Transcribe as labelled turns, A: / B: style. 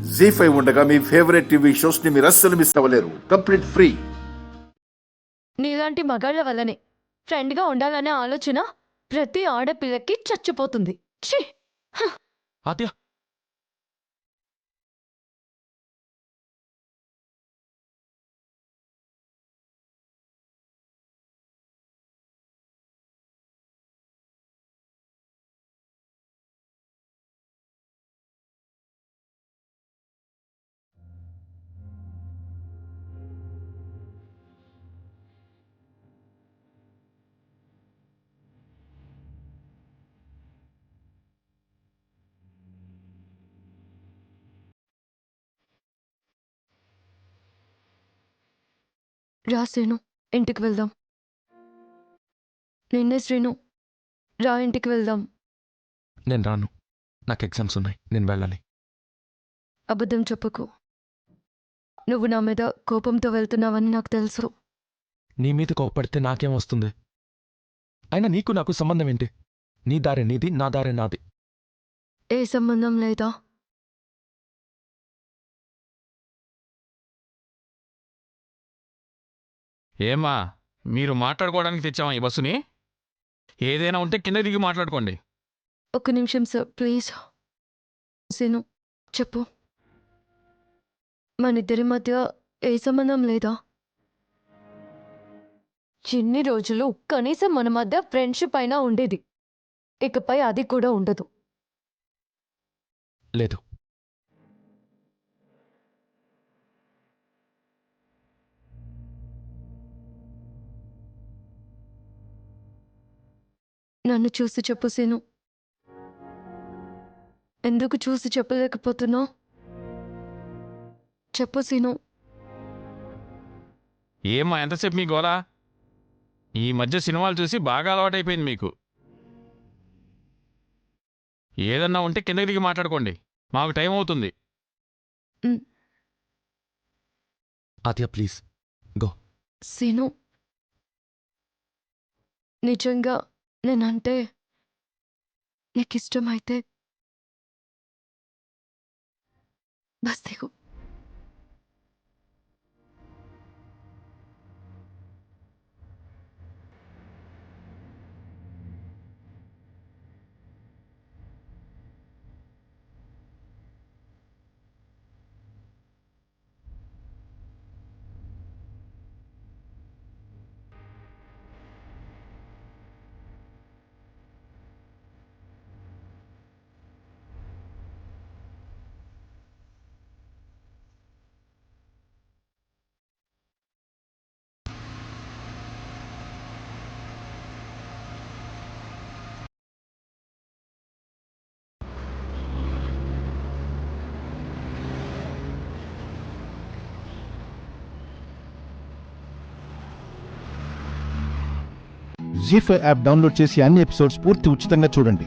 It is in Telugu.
A: జీ5 ఉండగా మీ ఫేవరెట్ టీవీ షోస్ ని మీరు అస్సలు మిస్ అవ్వలేరు. Complete free.
B: నీలాంటి మగాళ్ళ వల్లనే ఫ్రెండ్గా ఉండాలనే ఆలోచన ప్రతి ఆడపిల్లకి చచ్చిపోతుంది. ఛీ!
C: ఆద్య
B: రా శ్రీను, ఇంటికి వెళ్దాం. నిన్నే శ్రీను, రా ఇంటికి వెళ్దాం.
C: నేను రాను. నాకు ఎగ్జామ్స్ ఉన్నాయి, నేను వెళ్ళాలి.
B: అబద్ధం చెప్పకు. నువ్వు నా మీద కోపంతో వెళ్తున్నావని నాకు తెలుసు.
C: నీ మీద కోప్పడితే నాకేం వస్తుంది? అయినా నీకు నాకు సంబంధం ఏంటి? నీ దారే నీది, నా దారే నాది.
B: ఏ సంబంధం లేదా?
D: ఏమా, మీరు మాట్లాడుకోవడానికి తెచ్చామా ఈ బస్సుని? ఏదైనా ఉంటే కింద దిగి మాట్లాడుకోండి.
B: ఒక్క నిమిషం సార్, ప్లీజ్. శ్రీను, చెప్పు. మనిద్దరి మధ్య ఏ సంబంధం లేదా? చిన్ని రోజులు కనీసం మన మధ్య ఫ్రెండ్షిప్ అయినా ఉండేది. ఇకపై అది కూడా ఉండదు.
C: లేదు.
B: నన్ను చూసి చెప్పు సీను. ఎందుకు చూసి చెప్పలేకపోతున్నావు? చెప్పు సీను.
D: ఏమ్మా, ఎంతసేపు మీ గోలా? ఈ మధ్య సినిమాలు చూసి బాగా అలవాటైపోయింది మీకు. ఏదన్నా ఉంటే కిందకి దిగి మాట్లాడుకోండి, మాకు టైం అవుతుంది.
C: ఆద్య ప్లీజ్ గో.
B: సీను, నిజంగా నేనంటే నీకు ఇష్టమైతే బస్ దిగు.
E: జీ5 యాప్ డౌన్లోడ్ చేసి అన్ని ఎపిసోడ్స్ పూర్తి ఉచితంగా చూడండి.